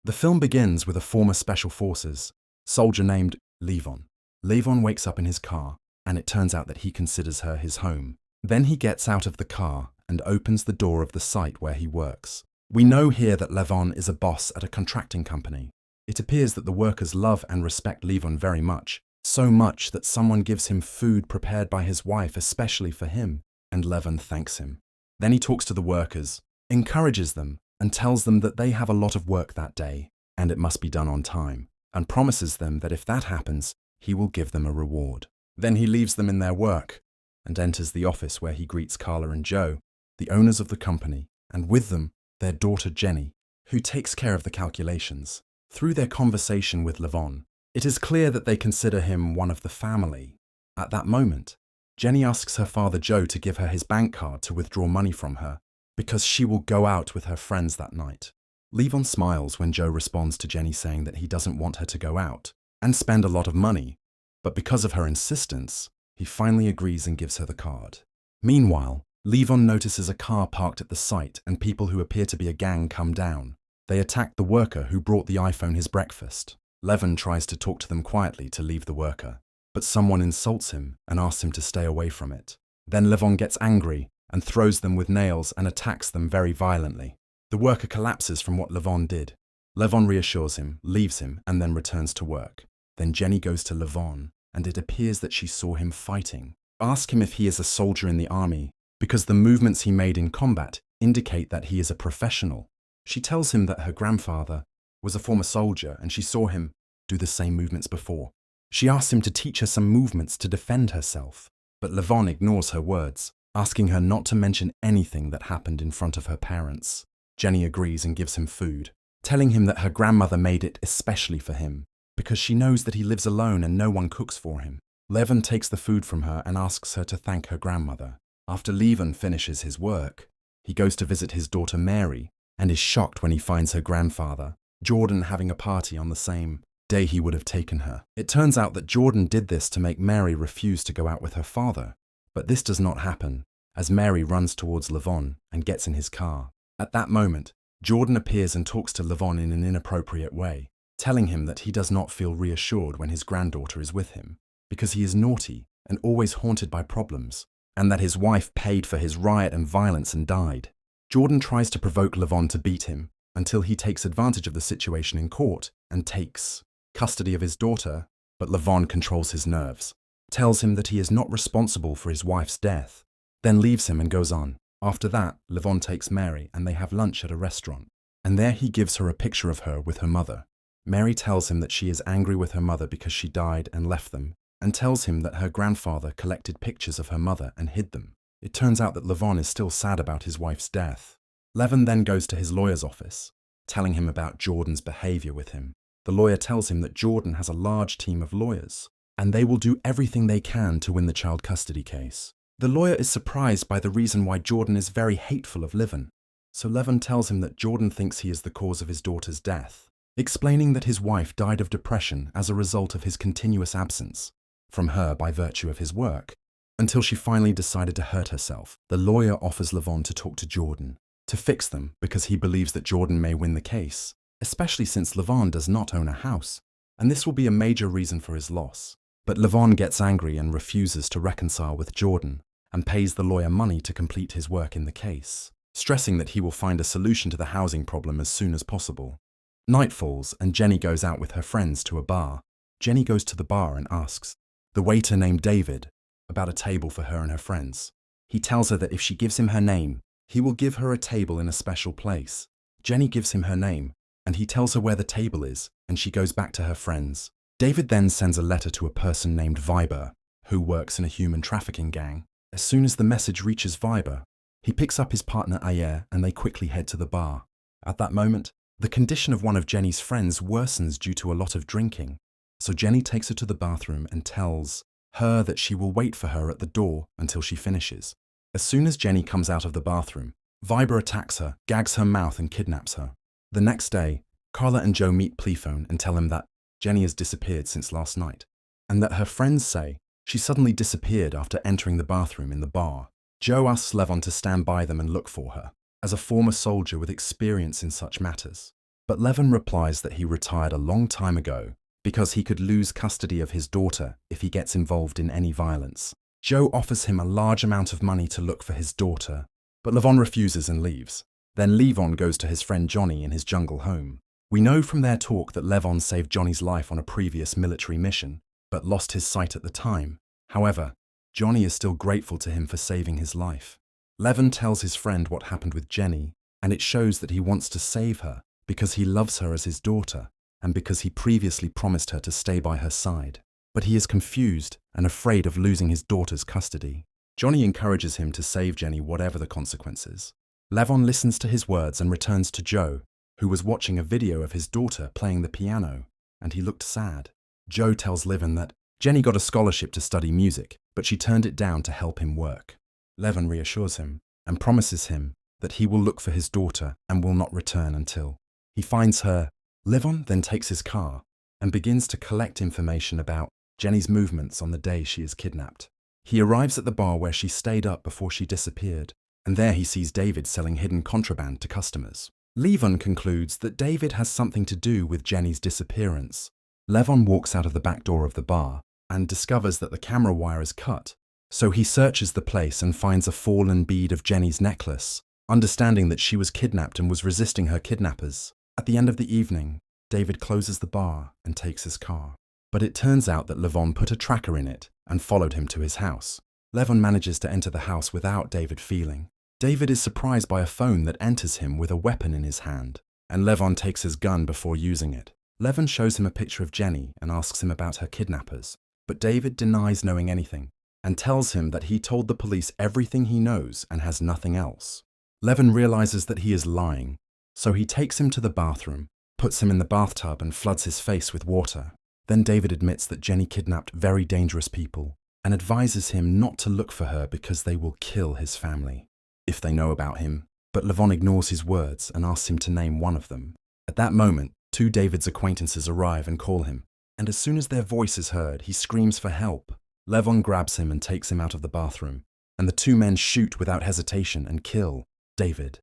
The film begins with a former Special Forces soldier named Levon. Levon wakes up in his car, and it turns out that he considers her his home. Then he gets out of the car and opens the door of the site where he works. We know here that Levon is a boss at a contracting company. It appears that the workers love and respect Levon very much, so much that someone gives him food prepared by his wife especially for him, and Levon thanks him. Then he talks to the workers, encourages them, and tells them that they have a lot of work that day, and it must be done on time, and promises them that if that happens, he will give them a reward. Then he leaves them in their work and enters the office where he greets Carla and Joe, the owners of the company, and with them, their daughter Jenny, who takes care of the calculations. Through their conversation with Levon, it is clear that they consider him one of the family. At that moment, Jenny asks her father Joe to give her his bank card to withdraw money from her, because she will go out with her friends that night. Levon smiles when Joe responds to Jenny saying that he doesn't want her to go out and spend a lot of money, but because of her insistence, he finally agrees and gives her the card. Meanwhile, Levon notices a car parked at the site and people who appear to be a gang come down. They attack the worker who brought the iPhone his breakfast. Levon tries to talk to them quietly to leave the worker, but someone insults him and asks him to stay away from it. Then Levon gets angry and throws them with nails and attacks them very violently. The worker collapses from what Levon did. Levon reassures him, leaves him, and then returns to work. Then Jenny goes to Levon, and it appears that she saw him fighting. Ask him if he is a soldier in the army, because the movements he made in combat indicate that he is a professional. She tells him that her grandfather was a former soldier and she saw him do the same movements before. She asks him to teach her some movements to defend herself, but Levon ignores her words, asking her not to mention anything that happened in front of her parents. Jenny agrees and gives him food, telling him that her grandmother made it especially for him, because she knows that he lives alone and no one cooks for him. Levon takes the food from her and asks her to thank her grandmother. After Levon finishes his work, he goes to visit his daughter Mary and is shocked when he finds her grandfather, Jordan, having a party on the same day he would have taken her. It turns out that Jordan did this to make Mary refuse to go out with her father, but this does not happen, as Mary runs towards Levon and gets in his car. At that moment, Jordan appears and talks to Levon in an inappropriate way, telling him that he does not feel reassured when his granddaughter is with him, because he is naughty and always haunted by problems, and that his wife paid for his riot and violence and died. Jordan tries to provoke Levon to beat him until he takes advantage of the situation in court and takes custody of his daughter, but Levon controls his nerves, tells him that he is not responsible for his wife's death, then leaves him and goes on. After that, Levon takes Mary and they have lunch at a restaurant, and there he gives her a picture of her with her mother. Mary tells him that she is angry with her mother because she died and left them, and tells him that her grandfather collected pictures of her mother and hid them. It turns out that Levon is still sad about his wife's death. Levon then goes to his lawyer's office, telling him about Jordan's behavior with him. The lawyer tells him that Jordan has a large team of lawyers, and they will do everything they can to win the child custody case. The lawyer is surprised by the reason why Jordan is very hateful of Levon, so Levon tells him that Jordan thinks he is the cause of his daughter's death, explaining that his wife died of depression as a result of his continuous absence from her by virtue of his work, until she finally decided to hurt herself. The lawyer offers Levon to talk to Jordan, to fix them because he believes that Jordan may win the case, especially since Levon does not own a house, and this will be a major reason for his loss. But Levon gets angry and refuses to reconcile with Jordan, and pays the lawyer money to complete his work in the case, stressing that he will find a solution to the housing problem as soon as possible. Night falls and Jenny goes out with her friends to a bar. Jenny goes to the bar and asks the waiter named David about a table for her and her friends. He tells her that if she gives him her name, he will give her a table in a special place. Jenny gives him her name, and he tells her where the table is, and she goes back to her friends. David then sends a letter to a person named Viber, who works in a human trafficking gang. As soon as the message reaches Viber, he picks up his partner Ayer and they quickly head to the bar. At that moment, the condition of one of Jenny's friends worsens due to a lot of drinking, so Jenny takes her to the bathroom and tells her that she will wait for her at the door until she finishes. As soon as Jenny comes out of the bathroom, Viber attacks her, gags her mouth and kidnaps her. The next day, Carla and Joe meet Plephone and tell him that Jenny has disappeared since last night, and that her friends say she suddenly disappeared after entering the bathroom in the bar. Joe asks Levon to stand by them and look for her, as a former soldier with experience in such matters. But Levon replies that he retired a long time ago because he could lose custody of his daughter if he gets involved in any violence. Joe offers him a large amount of money to look for his daughter, but Levon refuses and leaves. Then Levon goes to his friend Johnny in his jungle home. We know from their talk that Levon saved Johnny's life on a previous military mission, but lost his sight at the time. However, Johnny is still grateful to him for saving his life. Levon tells his friend what happened with Jenny, and it shows that he wants to save her because he loves her as his daughter and because he previously promised her to stay by her side. But he is confused and afraid of losing his daughter's custody. Johnny encourages him to save Jenny whatever the consequences. Levon listens to his words and returns to Joe, who was watching a video of his daughter playing the piano, and he looked sad. Joe tells Levon that Jenny got a scholarship to study music, but she turned it down to help him work. Levon reassures him and promises him that he will look for his daughter and will not return until he finds her. Levon then takes his car and begins to collect information about Jenny's movements on the day she is kidnapped. He arrives at the bar where she stayed up before she disappeared, and there he sees David selling hidden contraband to customers. Levon concludes that David has something to do with Jenny's disappearance. Levon walks out of the back door of the bar and discovers that the camera wire is cut, so he searches the place and finds a fallen bead of Jenny's necklace, understanding that she was kidnapped and was resisting her kidnappers. At the end of the evening, David closes the bar and takes his car. But it turns out that Levon put a tracker in it and followed him to his house. Levon manages to enter the house without David feeling. David is surprised by a phone that enters him with a weapon in his hand, and Levon takes his gun before using it. Levon shows him a picture of Jenny and asks him about her kidnappers, but David denies knowing anything and tells him that he told the police everything he knows and has nothing else. Levon realizes that he is lying, so he takes him to the bathroom, puts him in the bathtub and floods his face with water. Then David admits that Jenny kidnapped very dangerous people and advises him not to look for her because they will kill his family if they know about him. But Levon ignores his words and asks him to name one of them. At that moment, two David's acquaintances arrive and call him, and as soon as their voice is heard, he screams for help. Levon grabs him and takes him out of the bathroom, and the two men shoot without hesitation and kill David.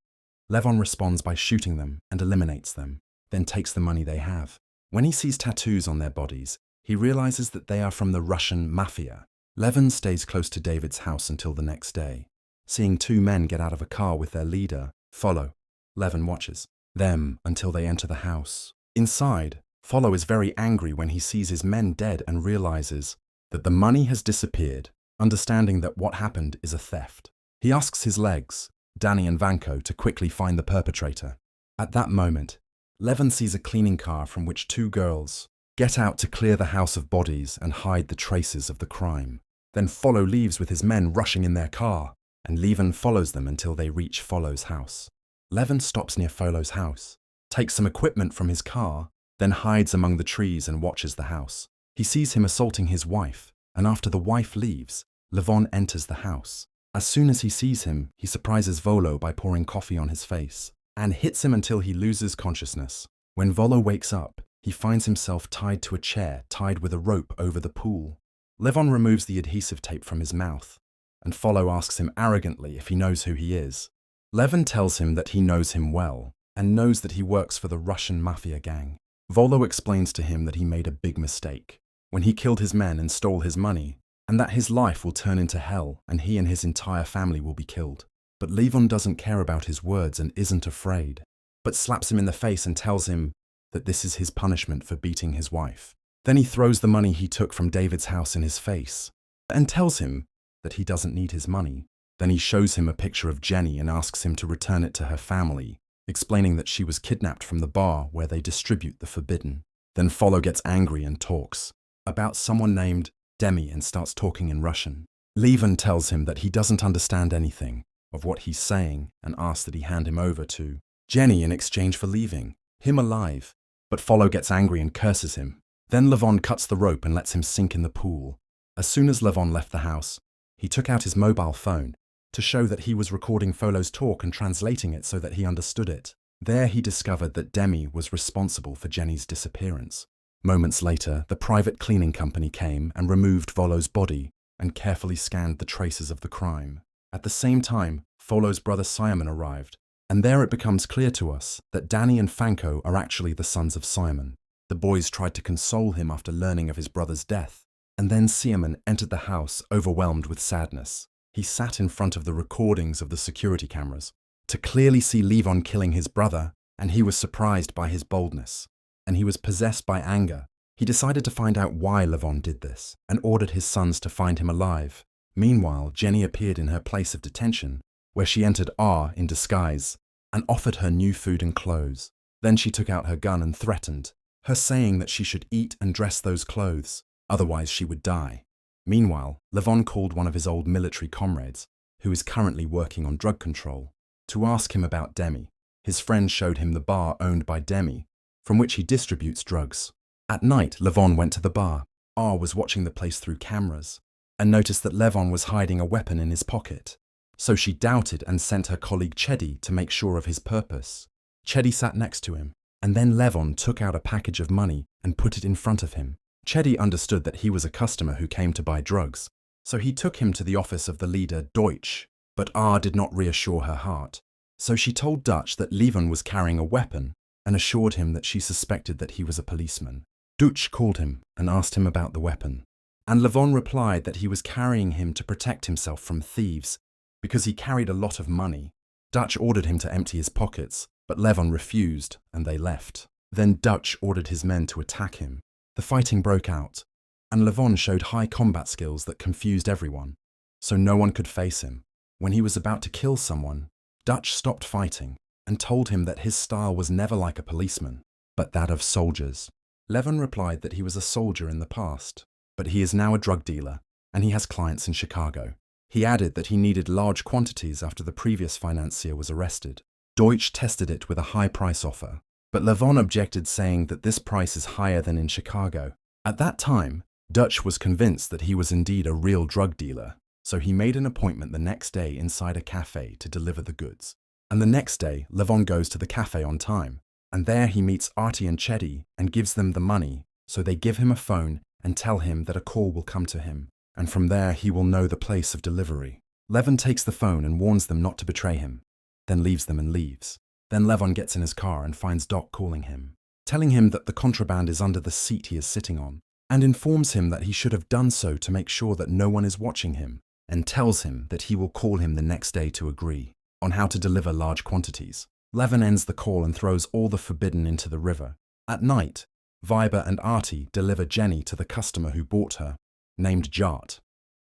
Levon responds by shooting them and eliminates them, then takes the money they have. When he sees tattoos on their bodies, he realizes that they are from the Russian mafia. Levon stays close to David's house until the next day. Seeing two men get out of a car with their leader, Follow, Levon watches them until they enter the house. Inside, Follow is very angry when he sees his men dead and realizes that the money has disappeared, understanding that what happened is a theft. He asks his legs, Danny and Vanko, to quickly find the perpetrator. At that moment, Levon sees a cleaning car from which two girls get out to clear the house of bodies and hide the traces of the crime. Then Follow leaves with his men rushing in their car, and Levon follows them until they reach Follow's house. Levon stops near Follow's house, takes some equipment from his car, then hides among the trees and watches the house. He sees him assaulting his wife, and after the wife leaves, Levon enters the house. As soon as he sees him, he surprises Volo by pouring coffee on his face and hits him until he loses consciousness. When Volo wakes up, he finds himself tied to a chair tied with a rope over the pool. Levon removes the adhesive tape from his mouth, and Follow asks him arrogantly if he knows who he is. Levon tells him that he knows him well and knows that he works for the Russian mafia gang. Volo explains to him that he made a big mistake when he killed his men and stole his money, and that his life will turn into hell and he and his entire family will be killed. But Levon doesn't care about his words and isn't afraid, but slaps him in the face and tells him that this is his punishment for beating his wife. Then he throws the money he took from David's house in his face and tells him that he doesn't need his money. Then he shows him a picture of Jenny and asks him to return it to her family, explaining that she was kidnapped from the bar where they distribute the forbidden. Then Follow gets angry and talks about someone named Demi and starts talking in Russian. Levon tells him that he doesn't understand anything of what he's saying and asks that he hand him over to Jenny in exchange for leaving him alive. But Follow gets angry and curses him. Then Levon cuts the rope and lets him sink in the pool. As soon as Levon left the house, he took out his mobile phone to show that he was recording Follow's talk and translating it so that he understood it. There he discovered that Demi was responsible for Jenny's disappearance. Moments later, the private cleaning company came and removed Volo's body and carefully scanned the traces of the crime. At the same time, Follow's brother Simon arrived And there it becomes clear to us that Danny and Franco are actually the sons of Simon. The boys tried to console him after learning of his brother's death, and then Simon entered the house overwhelmed with sadness. He sat in front of the recordings of the security cameras to clearly see Levon killing his brother, and he was surprised by his boldness, and he was possessed by anger. He decided to find out why Levon did this and ordered his sons to find him alive. Meanwhile, Jenny appeared in her place of detention, where she entered R in disguise and offered her new food and clothes. Then she took out her gun and threatened her, saying that she should eat and dress those clothes, otherwise she would die. Meanwhile, Levon called one of his old military comrades, who is currently working on drug control, to ask him about Demi. His friend showed him the bar owned by Demi, from which he distributes drugs. At night, Levon went to the bar. R was watching the place through cameras and noticed that Levon was hiding a weapon in his pocket. So she doubted and sent her colleague Chedi to make sure of his purpose. Chedi sat next to him, and then Levon took out a package of money and put it in front of him. Chedi understood that he was a customer who came to buy drugs, so he took him to the office of the leader, Deutsch, but R did not reassure her heart. So she told Dutch that Levon was carrying a weapon and assured him that she suspected that he was a policeman. Dutch called him and asked him about the weapon, and Levon replied that he was carrying him to protect himself from thieves because he carried a lot of money. Dutch ordered him to empty his pockets, but Levon refused and they left. Then Dutch ordered his men to attack him. The fighting broke out, and Levon showed high combat skills that confused everyone, so no one could face him. When he was about to kill someone, Dutch stopped fighting and told him that his style was never like a policeman, but that of soldiers. Levon replied that he was a soldier in the past, but he is now a drug dealer, and he has clients in Chicago. He added that he needed large quantities after the previous financier was arrested. Deutsch tested it with a high price offer, but Levon objected, saying that this price is higher than in Chicago. At that time, Dutch was convinced that he was indeed a real drug dealer, so he made an appointment the next day inside a cafe to deliver the goods. And the next day, Levon goes to the cafe on time, and there he meets Artie and Chedi and gives them the money, so they give him a phone and tell him that a call will come to him, and from there he will know the place of delivery. Levon takes the phone and warns them not to betray him, then leaves them and leaves. Then Levon gets in his car and finds Doc calling him, telling him that the contraband is under the seat he is sitting on, and informs him that he should have done so to make sure that no one is watching him, and tells him that he will call him the next day to agree on how to deliver large quantities. Levon ends the call and throws all the forbidden into the river. At night, Viber and Artie deliver Jenny to the customer who bought her, named Jart.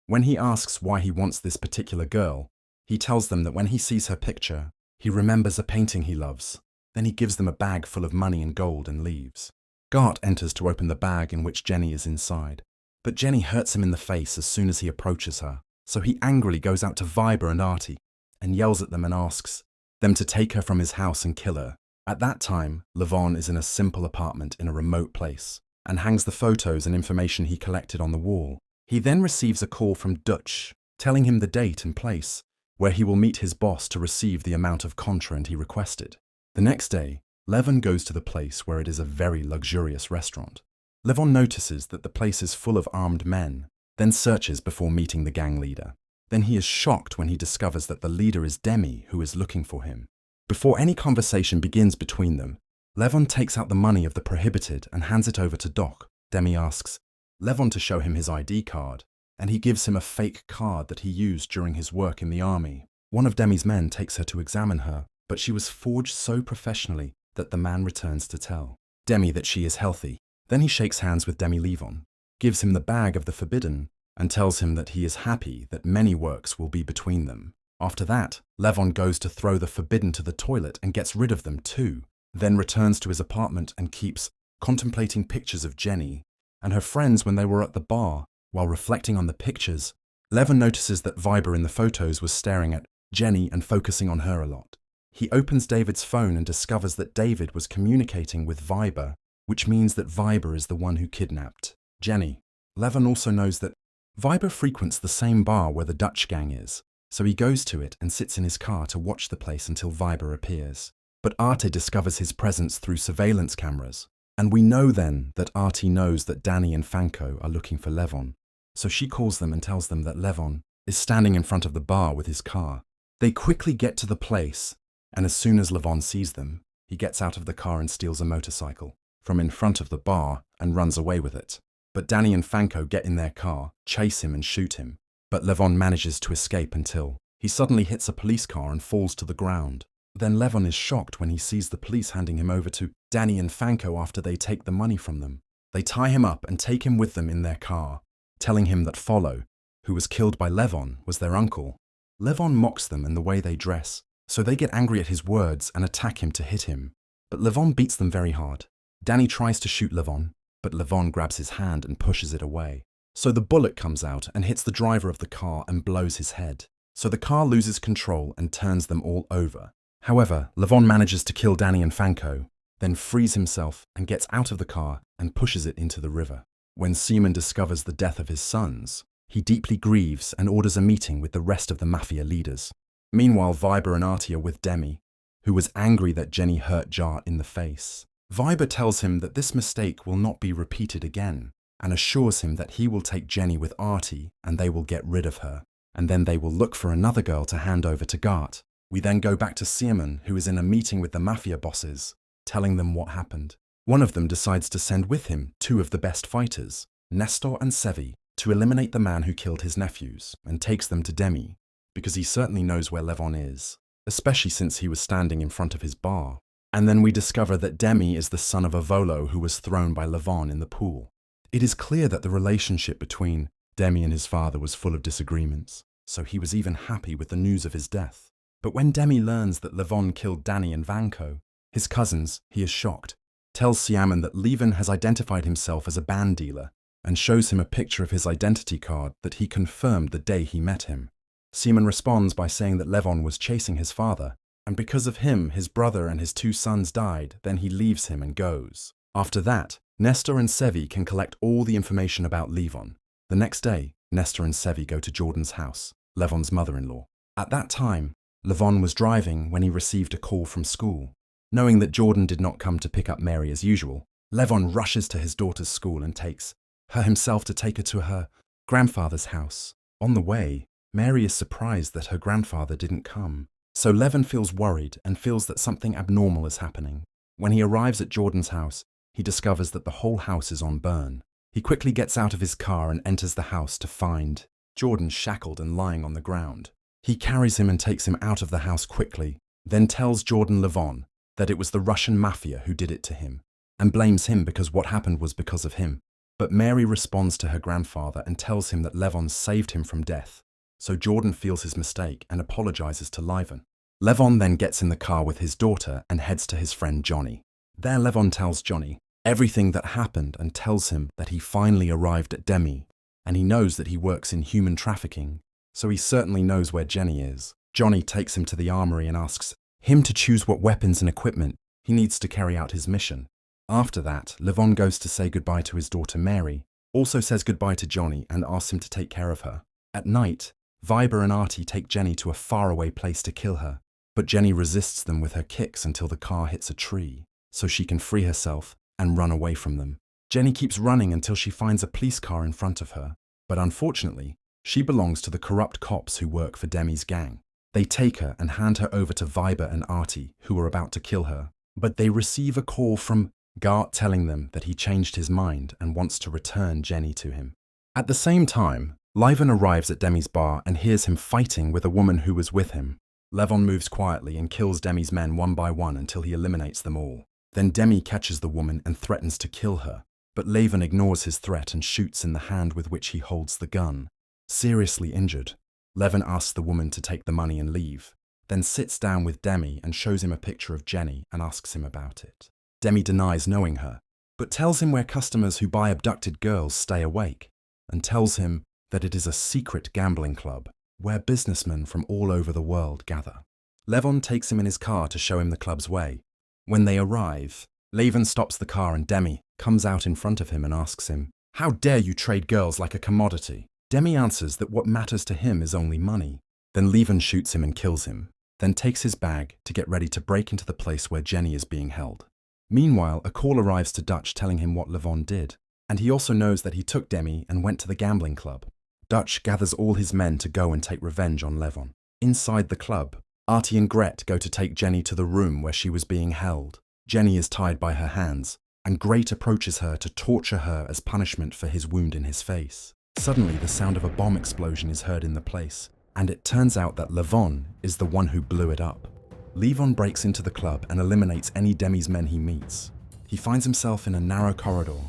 When he asks why he wants this particular girl, he tells them that when he sees her picture, he remembers a painting he loves. Then he gives them a bag full of money and gold and leaves. Gart enters to open the bag in which Jenny is inside, but Jenny hurts him in the face as soon as he approaches her, so he angrily goes out to Viber and Artie and yells at them and asks them to take her from his house and kill her. At that time, Levon is in a simple apartment in a remote place and hangs the photos and information he collected on the wall. He then receives a call from Dutch, telling him the date and place where he will meet his boss to receive the amount of contraband he requested. The next day, Levon goes to the place where it is a very luxurious restaurant. Levon notices that the place is full of armed men, then searches before meeting the gang leader. Then he is shocked when he discovers that the leader is Demi, who is looking for him. Before any conversation begins between them, Levon takes out the money of the prohibited and hands it over to Doc. Demi asks Levon to show him his ID card, and he gives him a fake card that he used during his work in the army. One of Demi's men takes her to examine her, but she was forged so professionally that the man returns to tell Demi that she is healthy. Then he shakes hands with Demi Levon, gives him the bag of the forbidden, and tells him that he is happy that many works will be between them. After that, Levon goes to throw the forbidden to the toilet and gets rid of them too, then returns to his apartment and keeps contemplating pictures of Jenny and her friends when they were at the bar. While reflecting on the pictures, Levon notices that Viber in the photos was staring at Jenny and focusing on her a lot. He opens David's phone and discovers that David was communicating with Viber, which means that Viber is the one who kidnapped Jenny. Levon also knows that Viber frequents the same bar where the Dutch gang is, so he goes to it and sits in his car to watch the place until Viber appears. But Artie discovers his presence through surveillance cameras, and we know then that Artie knows that Danny and Franco are looking for Levon, so she calls them and tells them that Levon is standing in front of the bar with his car. They quickly get to the place, And as soon as Levon sees them, he gets out of the car and steals a motorcycle from in front of the bar and runs away with it. But Danny and Fanko get in their car, chase him and shoot him. But Levon manages to escape until he suddenly hits a police car and falls to the ground. Then Levon is shocked when he sees the police handing him over to Danny and Fanko after they take the money from them. They tie him up and take him with them in their car, telling him that Follow, who was killed by Levon, was their uncle. Levon mocks them and the way they dress, so they get angry at his words and attack him to hit him. But Levon beats them very hard. Danny tries to shoot Levon, but Levon grabs his hand and pushes it away. So the bullet comes out and hits the driver of the car and blows his head. So the car loses control and turns them all over. However, Levon manages to kill Danny and Fanko, then frees himself and gets out of the car and pushes it into the river. When Seaman discovers the death of his sons, he deeply grieves and orders a meeting with the rest of the mafia leaders. Meanwhile, Viber and Artie are with Demi, who was angry that Jenny hurt Jart in the face. Viber tells him that this mistake will not be repeated again and assures him that he will take Jenny with Artie and they will get rid of her. And then they will look for another girl to hand over to Gart. We then go back to Seaman, who is in a meeting with the mafia bosses, telling them what happened. One of them decides to send with him two of the best fighters, Nestor and Sevi, to eliminate the man who killed his nephews, and takes them to Demi, because he certainly knows where Levon is, especially since he was standing in front of his bar. And then we discover that Demi is the son of Avolo who was thrown by Levon in the pool. It is clear that the relationship between Demi and his father was full of disagreements, so he was even happy with the news of his death. But when Demi learns that Levon killed Danny and Vanko, his cousins, he is shocked, tells Seaman that Levon has identified himself as a band dealer, and shows him a picture of his identity card that he confirmed the day he met him. Seaman responds by saying that Levon was chasing his father, and because of him, his brother and his two sons died. Then he leaves him and goes. After that, Nestor and Sevi can collect all the information about Levon. The next day, Nestor and Sevi go to Jordan's house, Levon's mother-in-law. At that time, Levon was driving when he received a call from school. Knowing that Jordan did not come to pick up Mary as usual, Levon rushes to his daughter's school and takes her himself to take her to her grandfather's house. On the way, Mary is surprised that her grandfather didn't come. So Levon feels worried and feels that something abnormal is happening. When he arrives at Jordan's house, he discovers that the whole house is on burn. He quickly gets out of his car and enters the house to find Jordan shackled and lying on the ground. He carries him and takes him out of the house quickly, then tells Jordan Levon that it was the Russian mafia who did it to him, and blames him because what happened was because of him. But Mary responds to her grandfather and tells him that Levon saved him from death. So Jordan feels his mistake and apologizes to Levon. Levon then gets in the car with his daughter and heads to his friend Johnny. There Levon tells Johnny everything that happened and tells him that he finally arrived at Demi, and he knows that he works in human trafficking, so he certainly knows where Jenny is. Johnny takes him to the armory and asks him to choose what weapons and equipment he needs to carry out his mission. After that, Levon goes to say goodbye to his daughter Mary, also says goodbye to Johnny and asks him to take care of her. At night, Viber and Artie take Jenny to a faraway place to kill her, but Jenny resists them with her kicks until the car hits a tree, so she can free herself and run away from them. Jenny keeps running until she finds a police car in front of her, but unfortunately, she belongs to the corrupt cops who work for Demi's gang. They take her and hand her over to Viber and Artie, who are about to kill her, but they receive a call from Gart telling them that he changed his mind and wants to return Jenny to him. At the same time, Levon arrives at Demi's bar and hears him fighting with a woman who was with him. Levon moves quietly and kills Demi's men one by one until he eliminates them all. Then Demi catches the woman and threatens to kill her, but Levon ignores his threat and shoots in the hand with which he holds the gun. Seriously injured, Levon asks the woman to take the money and leave, then sits down with Demi and shows him a picture of Jenny and asks him about it. Demi denies knowing her, but tells him where customers who buy abducted girls stay awake, and tells him that it is a secret gambling club where businessmen from all over the world gather. Levon takes him in his car to show him the club's way. When they arrive, Levon stops the car and Demi comes out in front of him and asks him, "How dare you trade girls like a commodity?" Demi answers that what matters to him is only money. Then Levon shoots him and kills him, then takes his bag to get ready to break into the place where Jenny is being held. Meanwhile, a call arrives to Dutch telling him what Levon did, and he also knows that he took Demi and went to the gambling club. Dutch gathers all his men to go and take revenge on Levon. Inside the club, Artie and Gret go to take Jenny to the room where she was being held. Jenny is tied by her hands, and Gret approaches her to torture her as punishment for his wound in his face. Suddenly, the sound of a bomb explosion is heard in the place, and it turns out that Levon is the one who blew it up. Levon breaks into the club and eliminates any Demi's men he meets. He finds himself in a narrow corridor,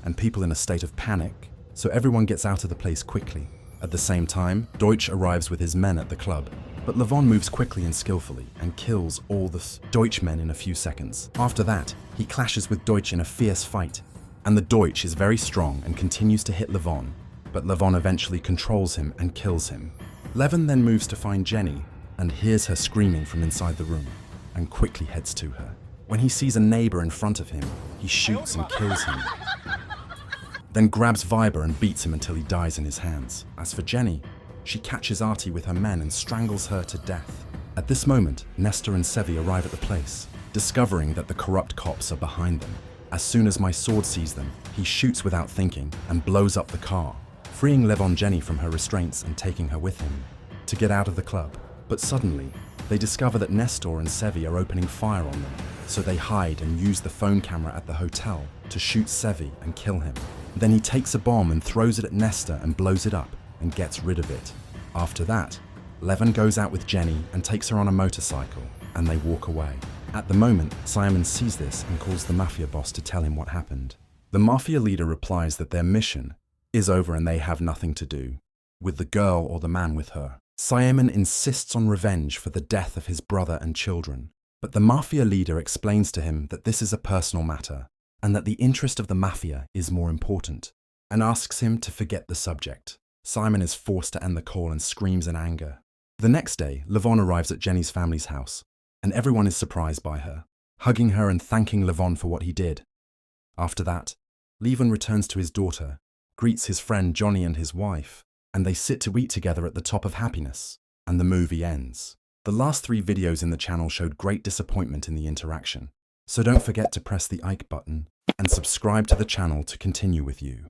and people in a state of panic, so everyone gets out of the place quickly. At the same time, Deutsch arrives with his men at the club, but Levon moves quickly and skillfully and kills all the Deutsch men in a few seconds. After that, he clashes with Deutsch in a fierce fight, and the Deutsch is very strong and continues to hit Levon, but Levon eventually controls him and kills him. Levon then moves to find Jenny and hears her screaming from inside the room and quickly heads to her. When he sees a neighbor in front of him, he shoots and kills him, then grabs Viber and beats him until he dies in his hands. As for Jenny, she catches Artie with her men and strangles her to death. At this moment, Nestor and Sevi arrive at the place, discovering that the corrupt cops are behind them. As soon as my sword sees them, he shoots without thinking and blows up the car, freeing Levon Jenny from her restraints and taking her with him to get out of the club. But suddenly, they discover that Nestor and Sevi are opening fire on them, so they hide and use the phone camera at the hotel to shoot Sevi and kill him. Then he takes a bomb and throws it at Nestor and blows it up and gets rid of it. After that, Levon goes out with Jenny and takes her on a motorcycle, and they walk away. At the moment, Simon sees this and calls the mafia boss to tell him what happened. The mafia leader replies that their mission is over and they have nothing to do with the girl or the man with her. Simon insists on revenge for the death of his brother and children, but the mafia leader explains to him that this is a personal matter and that the interest of the mafia is more important, and asks him to forget the subject. Simon is forced to end the call and screams in anger. The next day, Levon arrives at Jenny's family's house, and everyone is surprised by her, hugging her and thanking Levon for what he did. After that, Levon returns to his daughter, greets his friend Johnny and his wife, and they sit to eat together at the top of happiness, and the movie ends. The last 3 videos in the channel showed great disappointment in the interaction, so don't forget to press the like button and subscribe to the channel to continue with you.